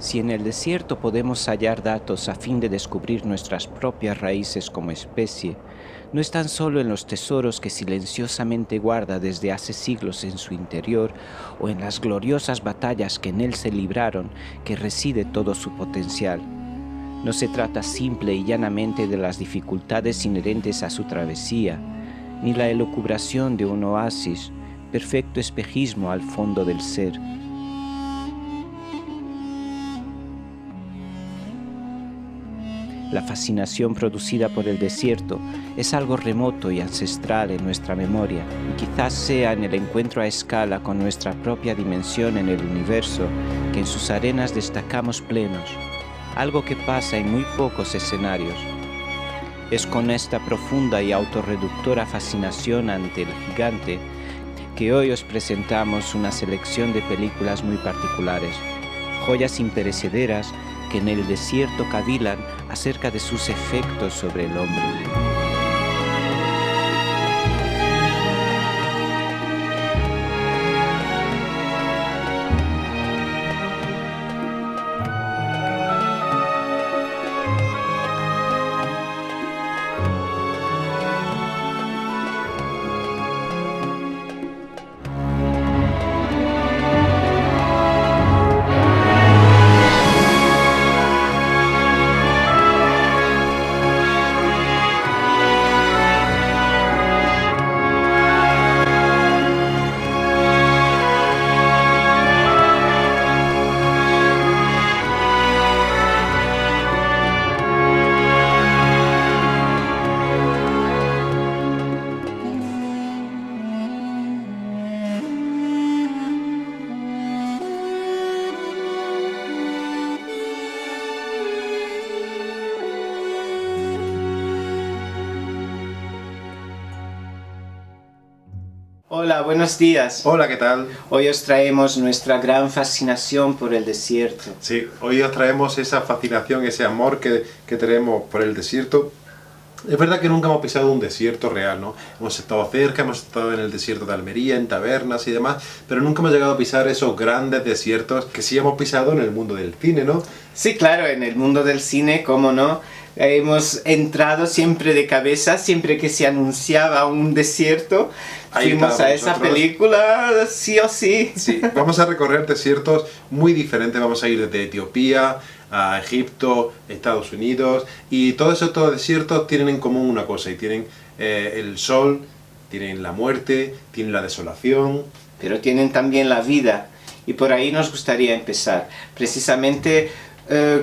Si en el desierto podemos hallar datos a fin de descubrir nuestras propias raíces como especie, no es tan solo en los tesoros que silenciosamente guarda desde hace siglos en su interior o en las gloriosas batallas que en él se libraron que reside todo su potencial. No se trata simple y llanamente de las dificultades inherentes a su travesía, ni la elucubración de un oasis, perfecto espejismo al fondo del ser. La fascinación producida por el desierto es algo remoto y ancestral en nuestra memoria, y quizás sea en el encuentro a escala con nuestra propia dimensión en el universo que en sus arenas destacamos plenos, algo que pasa en muy pocos escenarios. Es con esta profunda y autorreductora fascinación ante el gigante que hoy os presentamos una selección de películas muy particulares, joyas imperecederas que en el desierto cavilan acerca de sus efectos sobre el hombre. Hola, buenos días. Hola, ¿qué tal? Hoy os traemos nuestra gran fascinación por el desierto. Sí, hoy os traemos esa fascinación, ese amor que tenemos por el desierto. Es verdad que nunca hemos pisado un desierto real, ¿no? Hemos estado cerca, hemos estado en el desierto de Almería, en tabernas y demás, pero nunca hemos llegado a pisar esos grandes desiertos que sí hemos pisado en el mundo del cine, ¿no? Sí, claro, en el mundo del cine, cómo no. Hemos entrado siempre de cabeza, siempre que se anunciaba un desierto, Ahí fuimos a esa nosotros. película sí o sí. Sí, vamos a recorrer desiertos muy diferentes, vamos a ir desde Etiopía a Egipto, Estados Unidos, y todos estos desiertos tienen en común una cosa, y tienen el sol, tienen la muerte, tienen la desolación. Pero tienen también la vida, y por ahí nos gustaría empezar, precisamente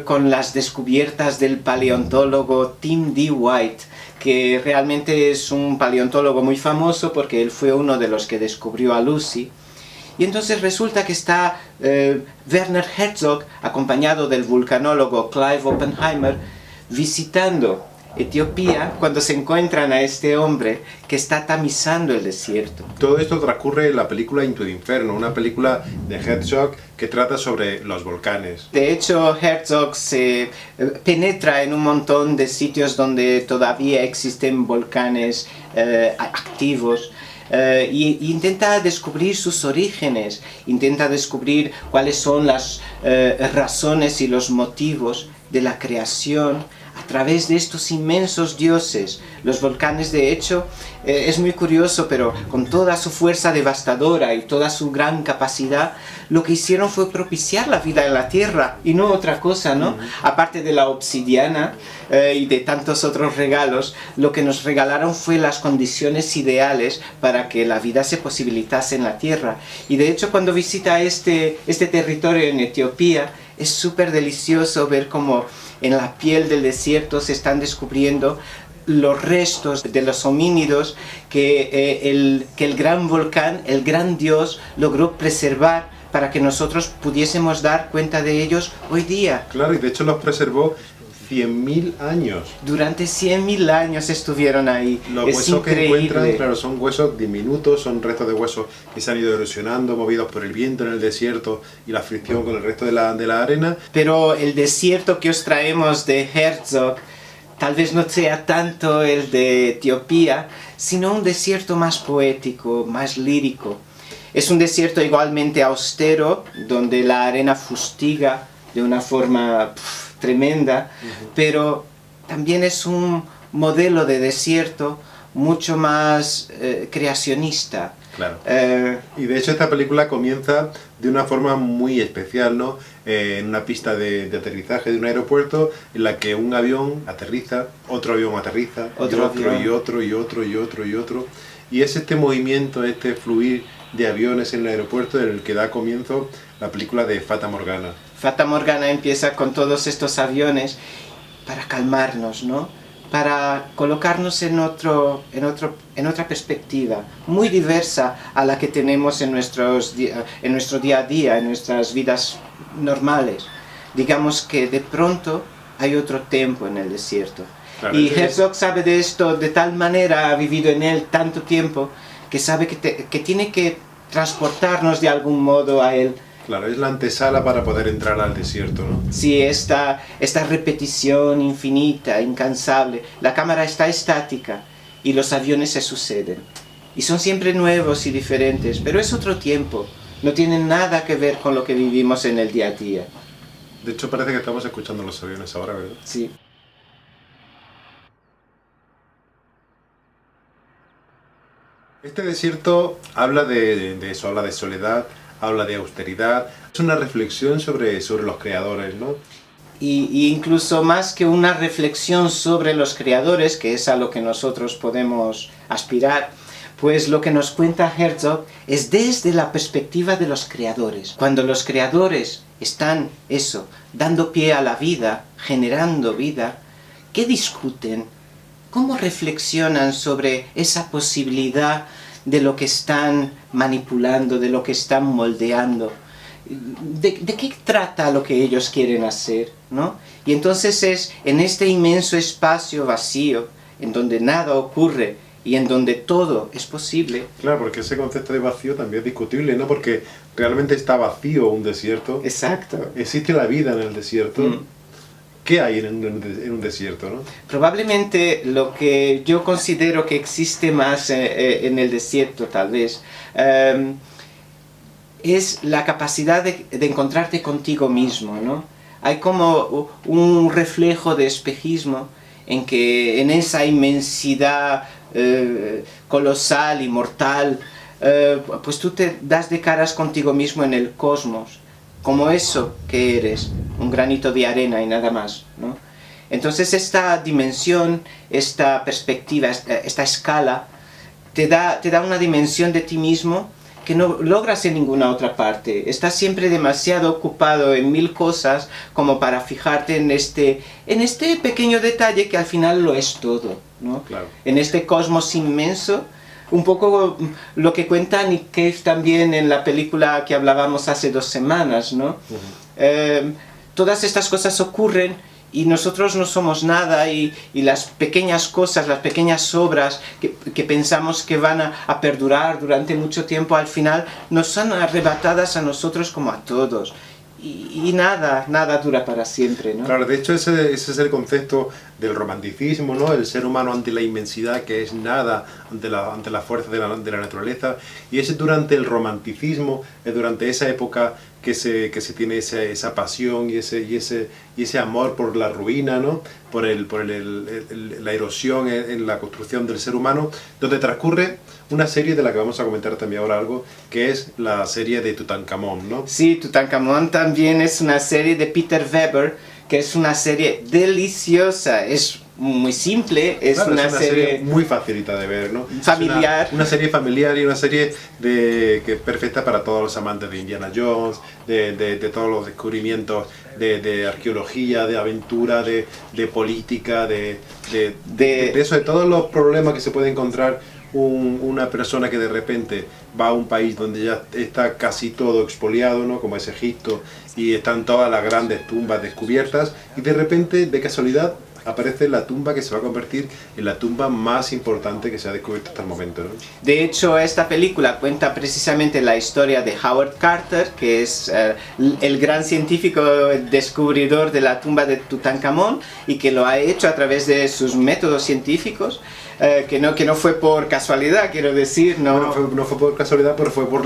con las descubiertas del paleontólogo Tim D. White, que realmente es un paleontólogo muy famoso porque él fue uno de los que descubrió a Lucy. Y entonces resulta que está Werner Herzog, acompañado del vulcanólogo Clive Oppenheimer, visitando Etiopía cuando se encuentran a este hombre que está tamizando el desierto. Todo esto transcurre en la película Into the Inferno, una película de Herzog que trata sobre los volcanes. De hecho, Herzog se penetra en un montón de sitios donde todavía existen volcanes activos. Y intenta descubrir sus orígenes, intenta descubrir cuáles son las razones y los motivos de la creación a través de estos inmensos dioses. Los volcanes, de hecho, es muy curioso, pero con toda su fuerza devastadora y toda su gran capacidad, lo que hicieron fue propiciar la vida en la Tierra y no otra cosa, ¿no? Aparte de la obsidiana y de tantos otros regalos, lo que nos regalaron fue las condiciones ideales para que la vida se posibilitase en la Tierra. Y de hecho, cuando visita este territorio en Etiopía, es súper delicioso ver cómo en la piel del desierto se están descubriendo los restos de los homínidos que el gran volcán, el gran dios, logró preservar para que nosotros pudiésemos dar cuenta de ellos hoy día. Claro, y de hecho los preservó 100.000 años. Durante 100.000 años estuvieron ahí. Los Es huesos que increíble. encuentran, claro, son huesos diminutos, son restos de huesos que se han ido erosionando, movidos por el viento en el desierto y la fricción con el resto de la arena. Pero el desierto que os traemos de Herzog tal vez no sea tanto el de Etiopía, sino un desierto más poético, más lírico. Es un desierto igualmente austero, donde la arena fustiga, de una forma tremenda, pero también es un modelo de desierto mucho más creacionista. Claro. Y de hecho esta película comienza de una forma muy especial, ¿no? En una pista de aterrizaje de un aeropuerto en la que un avión aterriza, otro avión aterriza, otro avión. y otro, y otro, y otro, y otro. Y es este movimiento, este fluir de aviones en el aeropuerto en el que da comienzo la película de Fata Morgana. Fata Morgana empieza con todos estos aviones para calmarnos, ¿no? Para colocarnos en otra perspectiva, muy diversa a la que tenemos en nuestro día a día, en nuestras vidas normales. Digamos que de pronto hay otro tiempo en el desierto. Claro, y Herzog sabe de esto de tal manera, ha vivido en él tanto tiempo, que sabe que tiene que transportarnos de algún modo a él. Claro, es la antesala para poder entrar al desierto, ¿no? Sí, esta repetición infinita, incansable. La cámara está estática y los aviones se suceden. Y son siempre nuevos y diferentes, pero es otro tiempo. No tienen nada que ver con lo que vivimos en el día a día. De hecho, parece que estamos escuchando los aviones ahora, ¿verdad? Sí. Este desierto habla de eso, habla de soledad, habla de austeridad. Es una reflexión sobre los creadores, ¿no? Y incluso más que una reflexión sobre los creadores, que es a lo que nosotros podemos aspirar, pues lo que nos cuenta Herzog es desde la perspectiva de los creadores. Cuando los creadores están, dando pie a la vida, generando vida, ¿qué discuten? ¿Cómo reflexionan sobre esa posibilidad de lo que están manipulando, de lo que están moldeando? ¿De qué trata lo que ellos quieren hacer, ¿no? Y entonces es en este inmenso espacio vacío, en donde nada ocurre y en donde todo es posible. Claro, porque ese concepto de vacío también es discutible, ¿no? Porque realmente está vacío un desierto. Exacto. Existe la vida en el desierto. ¿Qué hay en un desierto, no? Probablemente lo que yo considero que existe más en el desierto, tal vez, es la capacidad de encontrarte contigo mismo, ¿no? Hay como un reflejo de espejismo en que en esa inmensidad colosal y mortal, pues tú te das de caras contigo mismo en el cosmos, como eso que eres, un granito de arena y nada más, ¿no? Entonces esta dimensión, esta perspectiva, esta escala, te da una dimensión de ti mismo que no logras en ninguna otra parte. Estás siempre demasiado ocupado en mil cosas como para fijarte en este pequeño detalle que al final lo es todo, ¿no? Claro. En este cosmos inmenso, un poco lo que cuenta Nick Cave también en la película que hablábamos hace 2 semanas, ¿no? Todas estas cosas ocurren y nosotros no somos nada, y las pequeñas cosas, las pequeñas obras que pensamos que van a perdurar durante mucho tiempo, al final nos son arrebatadas a nosotros como a todos. Y nada dura para siempre, ¿no? Claro, de hecho ese es el concepto del romanticismo, ¿no? El ser humano ante la inmensidad que es nada, ante la fuerza de la naturaleza. Y es durante el romanticismo, es durante esa época que se tiene esa pasión y ese amor por la ruina, ¿no? Por la erosión en la construcción del ser humano, donde transcurre una serie de la que vamos a comentar también ahora algo, que es la serie de Tutankamón, ¿no? Sí, Tutankamón también es una serie de Peter Weber, que es una serie deliciosa, es muy simple, es una serie muy facilita de ver, ¿no? Familiar. Una serie familiar y una serie que es perfecta para todos los amantes de Indiana Jones, de todos los descubrimientos de arqueología, de aventura, de política, de eso, de todos los problemas que se puede encontrar una persona que de repente va a un país donde ya está casi todo expoliado, ¿no? Como es Egipto, y están todas las grandes tumbas descubiertas, y de repente, de casualidad, aparece la tumba que se va a convertir en la tumba más importante que se ha descubierto hasta el momento, ¿no? De hecho, esta película cuenta precisamente la historia de Howard Carter, que es el gran científico descubridor de la tumba de Tutankamón y que lo ha hecho a través de sus métodos científicos, que no fue por casualidad, quiero decir, no. Bueno, no fue por casualidad, pero fue por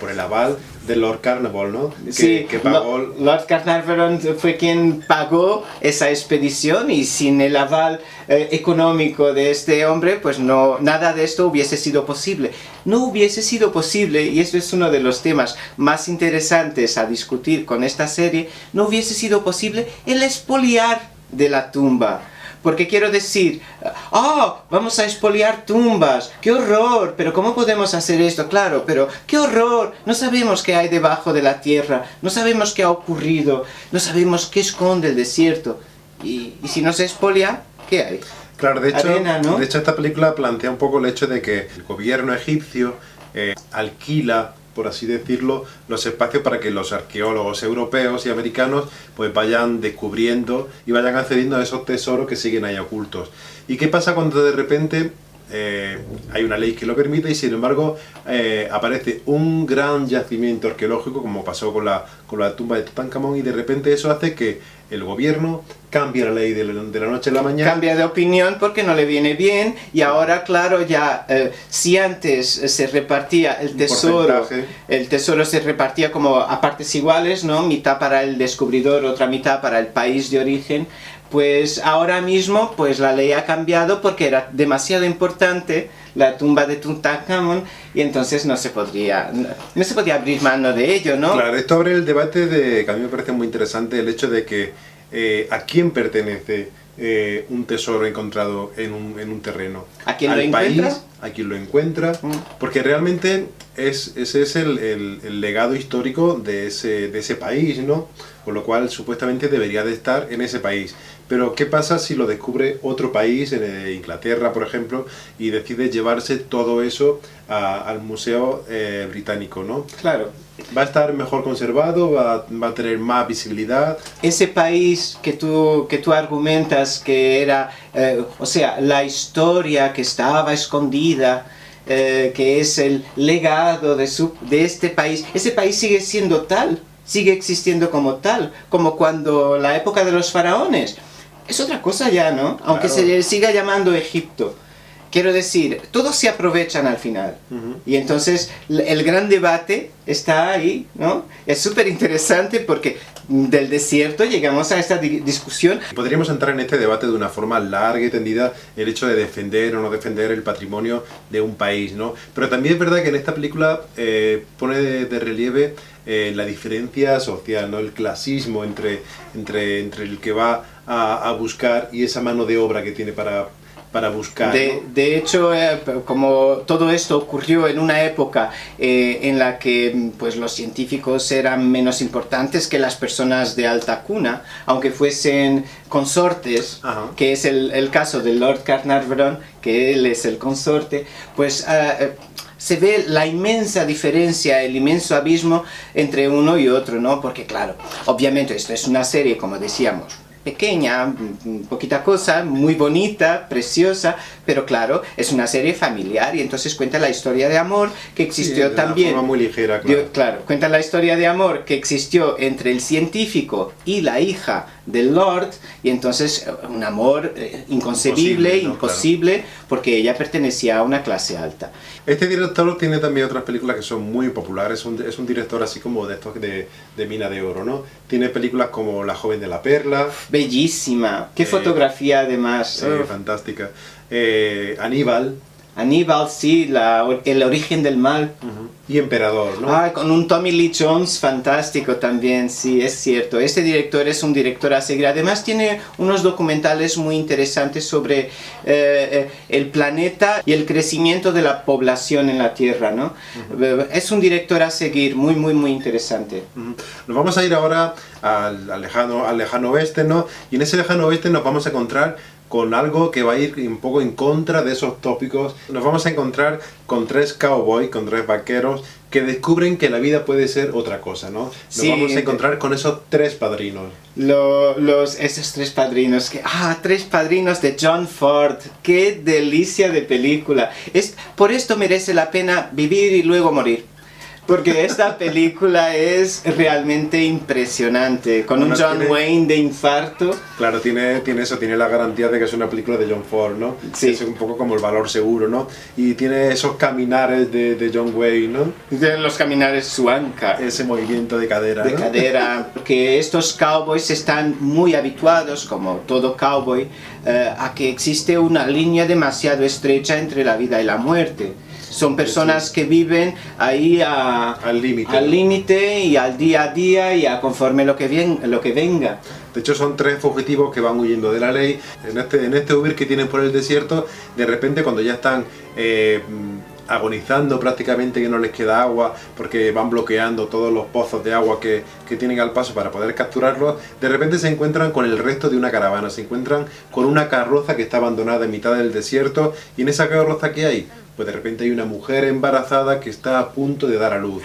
el aval de Lord Carnarvon, ¿no? Que pagó... Lord Carnarvon fue quien pagó esa expedición y sin el aval económico de este hombre, pues no, nada de esto hubiese sido posible. No hubiese sido posible, y esto es uno de los temas más interesantes a discutir con esta serie, no hubiese sido posible el expoliar de la tumba. Porque quiero decir, vamos a expoliar tumbas, ¡qué horror! ¿Pero cómo podemos hacer esto? Claro, pero ¡qué horror! No sabemos qué hay debajo de la tierra, no sabemos qué ha ocurrido, no sabemos qué esconde el desierto. Y si no se expolia, ¿qué hay? Claro, de hecho, arena, ¿no? De hecho esta película plantea un poco el hecho de que el gobierno egipcio alquila, por así decirlo, los espacios para que los arqueólogos europeos y americanos pues vayan descubriendo y vayan accediendo a esos tesoros que siguen ahí ocultos. ¿Y qué pasa cuando de repente hay una ley que lo permite y sin embargo aparece un gran yacimiento arqueológico, como pasó con la tumba de Tutankamón, y de repente eso hace que el gobierno cambie la ley de la noche a la mañana? Cambia de opinión porque no le viene bien, y ahora claro, ya si antes se repartía el tesoro se repartía como a partes iguales, ¿no? Mitad para el descubridor, otra mitad para el país de origen. Pues ahora mismo pues la ley ha cambiado porque era demasiado importante la tumba de Tutankamón y entonces no se podía abrir mano de ello, ¿no? Claro, esto abre el debate que a mí me parece muy interesante, el hecho de que a quién pertenece un tesoro encontrado en un terreno. ¿A quién lo encuentra? País, a quien lo encuentra, porque realmente ese es el legado histórico de ese país, ¿no? Con lo cual supuestamente debería de estar en ese país. Pero ¿qué pasa si lo descubre otro país, en Inglaterra por ejemplo, y decide llevarse todo eso al Museo Británico, ¿no? Claro. ¿Va a estar mejor conservado? ¿Va a tener más visibilidad? Ese país que tú argumentas que era, o sea, la historia que estaba escondida, que es el legado de este país, ese país sigue siendo tal, sigue existiendo como tal, como cuando la época de los faraones. Es otra cosa ya, ¿no? Aunque claro, se le siga llamando Egipto. Quiero decir, todos se aprovechan al final. Y entonces el gran debate está ahí, ¿no? Es súper interesante porque del desierto llegamos a esta discusión. Podríamos entrar en este debate de una forma larga y tendida, el hecho de defender o no defender el patrimonio de un país, ¿no? Pero también es verdad que en esta película pone de relieve la diferencia social, ¿no? El clasismo entre el que va a buscar y esa mano de obra que tiene para buscar, ¿no? De hecho, como todo esto ocurrió en una época en la que pues, los científicos eran menos importantes que las personas de alta cuna, aunque fuesen consortes, que es el caso de Lord Carnarvon, que él es el consorte, pues se ve la inmensa diferencia, el inmenso abismo entre uno y otro, ¿no? Porque claro, obviamente esto es una serie, como decíamos, pequeña, poquita cosa, muy bonita, preciosa, pero claro, es una serie familiar y entonces cuenta la historia de amor que existió también. De una forma muy ligera, claro. Cuenta la historia de amor que existió entre el científico y la hija del Lord, y entonces un amor inconcebible, imposible, claro, porque ella pertenecía a una clase alta. Este director tiene también otras películas que son muy populares, es un director así como de estos de mina de oro, ¿no? Tiene películas como La joven de la perla. Bellísima, qué fotografía además. Fantástica. Aníbal, sí, el origen del mal. Y Emperador, ¿no? Con un Tommy Lee Jones fantástico también, sí, es cierto. Este director es un director a seguir. Además tiene unos documentales muy interesantes sobre el planeta y el crecimiento de la población en la Tierra, ¿no? Es un director a seguir, muy, muy, muy interesante. Nos vamos a ir ahora al lejano oeste, ¿no? Y en ese lejano oeste nos vamos a encontrar con algo que va a ir un poco en contra de esos tópicos. Nos vamos a encontrar con 3 cowboys, con 3 vaqueros que descubren que la vida puede ser otra cosa, ¿no? Nos vamos a encontrar con esos 3 padrinos. Esos 3 padrinos, 3 padrinos de John Ford, qué delicia de película. Por esto merece la pena vivir y luego morir. Porque esta película es realmente impresionante, con un John Wayne de infarto. Claro, tiene eso, tiene la garantía de que es una película de John Ford, ¿no? Sí. Es un poco como el valor seguro, ¿no? Y tiene esos caminares de John Wayne, ¿no? De los caminares suanca. Ese movimiento de cadera, De ¿no? cadera, porque estos cowboys están muy habituados, como todo cowboy, a que existe una línea demasiado estrecha entre la vida y la muerte. Son personas que viven ahí al límite y al día a día y a conforme lo que venga. De hecho son 3 fugitivos que van huyendo de la ley. En este huir que tienen por el desierto, de repente cuando ya están agonizando prácticamente, que no les queda agua porque van bloqueando todos los pozos de agua que tienen al paso para poder capturarlos, de repente se encuentran con el resto de una caravana, se encuentran con una carroza que está abandonada en mitad del desierto, y en esa carroza que hay, pues de repente hay una mujer embarazada que está a punto de dar a luz.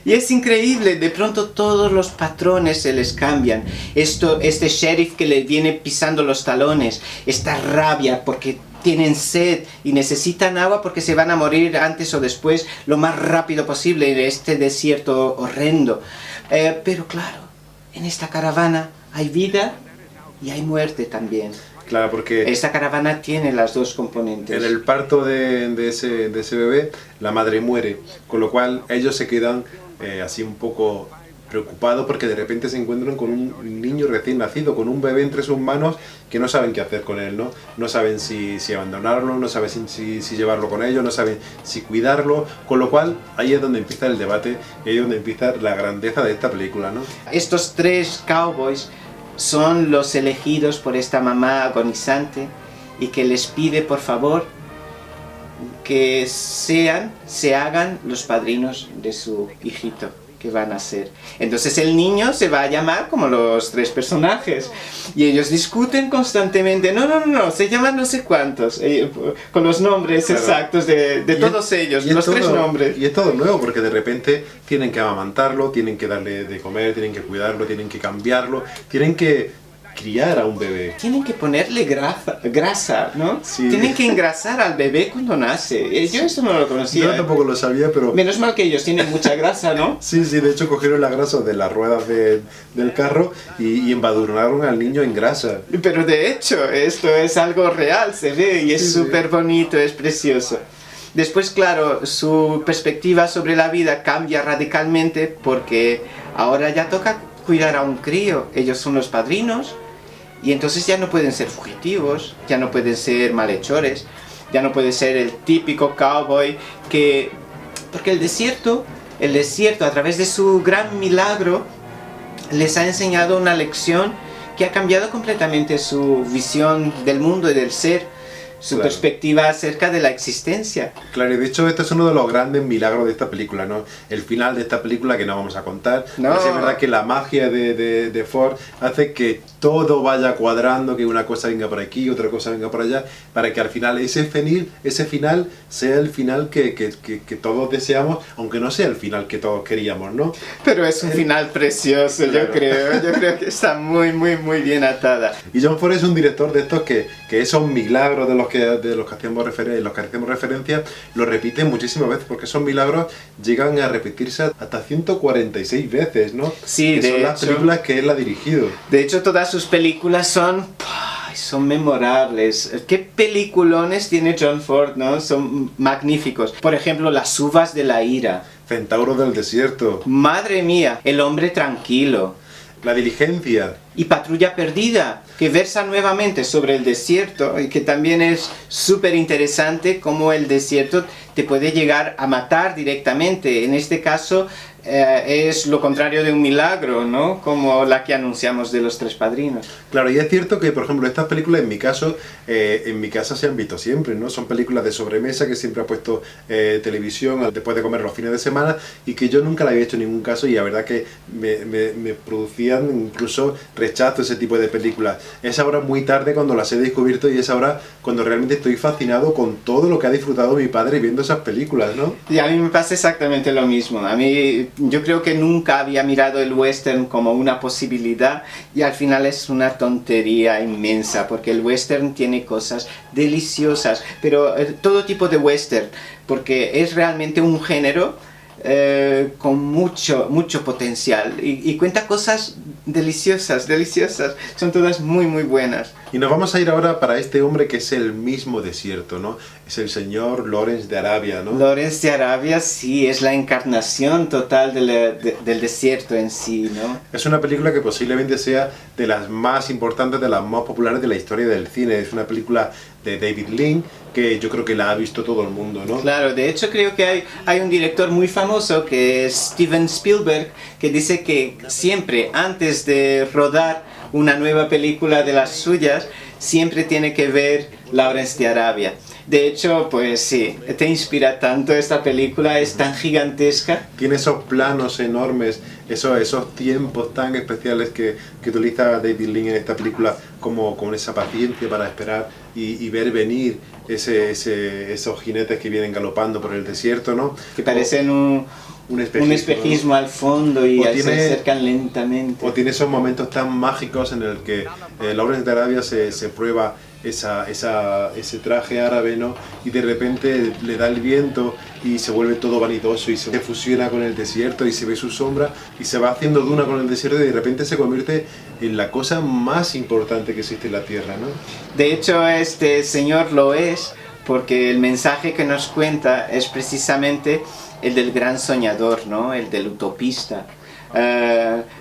Y es increíble, de pronto todos los patrones se les cambian. Este sheriff que le viene pisando los talones, esta rabia porque tienen sed y necesitan agua porque se van a morir antes o después, lo más rápido posible en este desierto horrendo. Pero claro, en esta caravana hay vida y hay muerte también. Claro, porque esta caravana tiene las 2 componentes. En el parto de ese bebé, la madre muere, con lo cual ellos se quedan así un poco preocupados porque de repente se encuentran con un niño recién nacido, con un bebé entre sus manos, que no saben qué hacer con él, ¿no? No saben si abandonarlo, no saben si llevarlo con ellos, no saben si cuidarlo, con lo cual ahí es donde empieza el debate, y ahí es donde empieza la grandeza de esta película, ¿no? Estos 3 cowboys son los elegidos por esta mamá agonizante y que les pide por favor que se hagan los padrinos de su hijito que van a ser. Entonces el niño se va a llamar como los 3 personajes y ellos discuten constantemente, no, se llaman no sé cuántos, con los nombres exactos de todos ellos, los 3 nombres. Y es todo nuevo porque de repente tienen que amamantarlo, tienen que darle de comer, tienen que cuidarlo, tienen que cambiarlo, tienen que criar a un bebé. Tienen que ponerle grasa, ¿no? Sí. Tienen que engrasar al bebé cuando nace. Yo eso no lo conocía. Yo tampoco lo sabía, pero... Menos mal que ellos tienen mucha grasa, ¿no? Sí, de hecho cogieron la grasa de las ruedas del carro y embadurnaron al niño en grasa. Pero de hecho, esto es algo real, se ve, y es súper bonito, es precioso. Después, claro, su perspectiva sobre la vida cambia radicalmente porque ahora ya toca cuidar a un crío. Ellos son los padrinos y entonces ya no pueden ser fugitivos, ya no pueden ser malhechores, ya no puede ser el típico cowboy porque el desierto a través de su gran milagro les ha enseñado una lección que ha cambiado completamente su visión del mundo y del ser, su perspectiva acerca de la existencia. Claro, y de hecho este es uno de los grandes milagros de esta película, ¿no? El final de esta película que no vamos a contar. No. Pero sí es verdad que la magia de Ford hace que todo vaya cuadrando, que una cosa venga por aquí, otra cosa venga por allá, para que al final ese final sea el final que todos deseamos, aunque no sea el final que todos queríamos, ¿no? Pero es un final precioso, claro. Yo creo que está muy bien atada. Y John Ford es un director de estos que esos milagros de los que hacemos referencia lo repiten muchísimas veces, porque esos milagros llegan a repetirse hasta 146 veces, ¿no? Sí, que son las películas que él ha dirigido. De hecho, todas sus películas son memorables. ¿Qué peliculones tiene John Ford, no? Son magníficos. Por ejemplo, Las uvas de la ira. Centauros del desierto. Madre mía, El hombre tranquilo. La diligencia. Y Patrulla perdida, que versa nuevamente sobre el desierto y que también es súper interesante cómo el desierto te puede llegar a matar directamente. En este caso, es lo contrario de un milagro, ¿no? Como la que anunciamos de Los Tres Padrinos. Claro, y es cierto que, por ejemplo, estas películas, en mi caso, en mi casa se han visto siempre, ¿no? Son películas de sobremesa que siempre ha puesto televisión después de comer los fines de semana y que yo nunca la había hecho en ningún caso y la verdad que me producían incluso rechazo ese tipo de películas. Es ahora muy tarde cuando las he descubierto y es ahora cuando realmente estoy fascinado con todo lo que ha disfrutado mi padre viendo esas películas, ¿no? Y a mí me pasa exactamente lo mismo. A mí, yo creo que nunca había mirado el western como una posibilidad y al final es una tontería inmensa porque el western tiene cosas deliciosas, pero todo tipo de western, porque es realmente un género con mucho potencial y cuenta cosas deliciosas, son todas muy buenas. Y nos vamos a ir ahora para este hombre que es el mismo desierto, ¿no? Es el señor Lawrence de Arabia, ¿no? Lawrence de Arabia, sí, es la encarnación total del desierto en sí, ¿no? Es una película que posiblemente sea de las más importantes, de las más populares de la historia del cine. Es una película de David Lean que yo creo que la ha visto todo el mundo, ¿no? Claro, de hecho creo que hay un director muy famoso que es Steven Spielberg que dice que siempre antes de rodar una nueva película de las suyas siempre tiene que ver Lawrence de Arabia. De hecho, pues sí, te inspira tanto esta película, es tan gigantesca. Tiene esos planos enormes, esos tiempos tan especiales que utiliza David Lean en esta película, como con esa paciencia para esperar y ver venir esos jinetes que vienen galopando por el desierto, ¿no? Que parecen un espejismo, ¿no? Al fondo y se acercan lentamente. O tiene esos momentos tan mágicos en el que Lawrence de Arabia se prueba ese traje árabe, ¿no? Y de repente le da el viento y se vuelve todo vanidoso y se fusiona con el desierto y se ve su sombra y se va haciendo duna con el desierto y de repente se convierte en la cosa más importante que existe en la Tierra, ¿no? De hecho, este señor lo es porque el mensaje que nos cuenta es precisamente el del gran soñador, ¿no? El del utopista.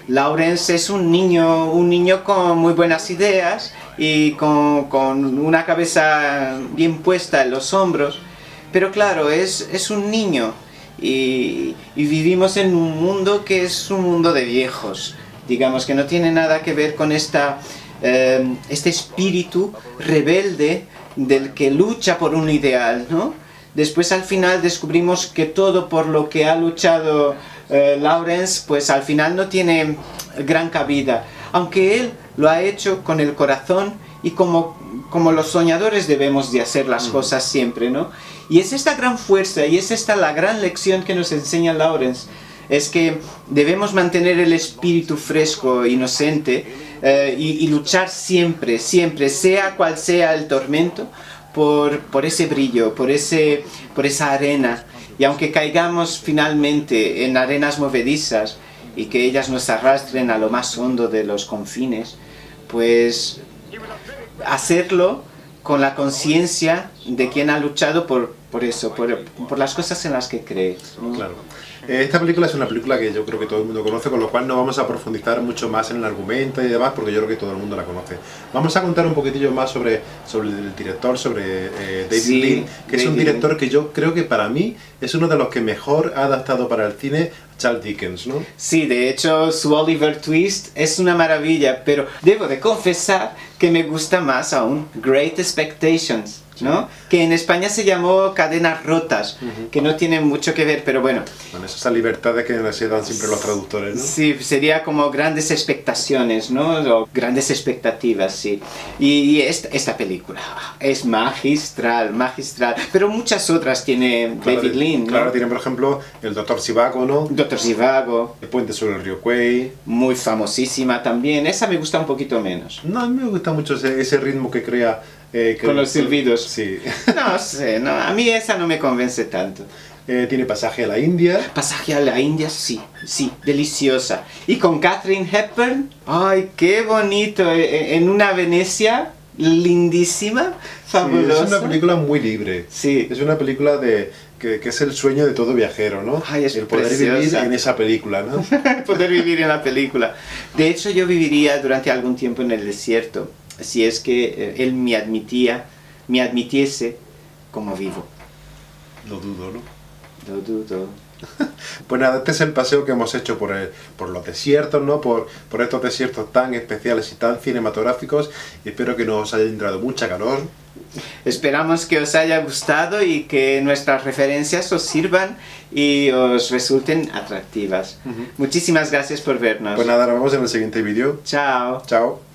Lawrence es un niño con muy buenas ideas y con una cabeza bien puesta en los hombros, pero claro, es un niño y vivimos en un mundo que es un mundo de viejos, digamos, que no tiene nada que ver con este espíritu rebelde del que lucha por un ideal, ¿no? Después al final descubrimos que todo por lo que ha luchado Lawrence, pues al final no tiene gran cabida, aunque él lo ha hecho con el corazón y como los soñadores debemos de hacer las cosas siempre, ¿no? Y es esta gran fuerza y es esta la gran lección que nos enseña Lawrence, es que debemos mantener el espíritu fresco, inocente y luchar siempre, sea cual sea el tormento, por ese brillo, por esa arena. Y aunque caigamos finalmente en arenas movedizas y que ellas nos arrastren a lo más hondo de los confines, pues hacerlo con la conciencia de quien ha luchado por las cosas en las que cree, ¿no? Claro. Esta película es una película que yo creo que todo el mundo conoce, con lo cual no vamos a profundizar mucho más en el argumento y demás, porque yo creo que todo el mundo la conoce. Vamos a contar un poquitillo más sobre el director, sobre David Lean, que es un director que yo creo que para mí es uno de los que mejor ha adaptado para el cine Charles Dickens, ¿no? Sí, de hecho su Oliver Twist es una maravilla, pero debo de confesar que me gusta más aún Great Expectations, ¿no? Que en España se llamó Cadenas Rotas, que no tiene mucho que ver, pero bueno. Bueno, esas libertades que se dan siempre los traductores, ¿no? Sí, sería como grandes expectaciones, ¿no? O grandes expectativas, sí. Y esta película es magistral, pero muchas otras tiene David Lean, ¿no? Claro, tiene por ejemplo el Doctor Zhivago, ¿no? Doctor Zhivago. El puente sobre el río Kwai. Muy famosísima también, esa me gusta un poquito menos. No, a mí me gusta mucho ese ritmo que crea. Con los silbidos. Sí. No sé, no, a mí esa no me convence tanto. Tiene Pasaje a la India. Pasaje a la India, sí, deliciosa. Y con Katharine Hepburn, ¡ay, qué bonito! En una Venecia lindísima, fabulosa. Sí, es una película muy libre. Sí. Es una película que es el sueño de todo viajero, ¿no? Ay, es el poder preciosa. vivir en esa película, ¿no? Poder vivir en la película. De hecho, yo viviría durante algún tiempo en el desierto, si es que él me admitiese como vivo. Lo dudo, ¿no? Lo dudo. Pues nada, este es el paseo que hemos hecho por los desiertos, ¿no? Por estos desiertos tan especiales y tan cinematográficos. Y espero que nos haya entrado mucha calor. Esperamos que os haya gustado y que nuestras referencias os sirvan y os resulten atractivas. Muchísimas gracias por vernos. Pues nada, nos vemos en el siguiente vídeo. Chao. Chao.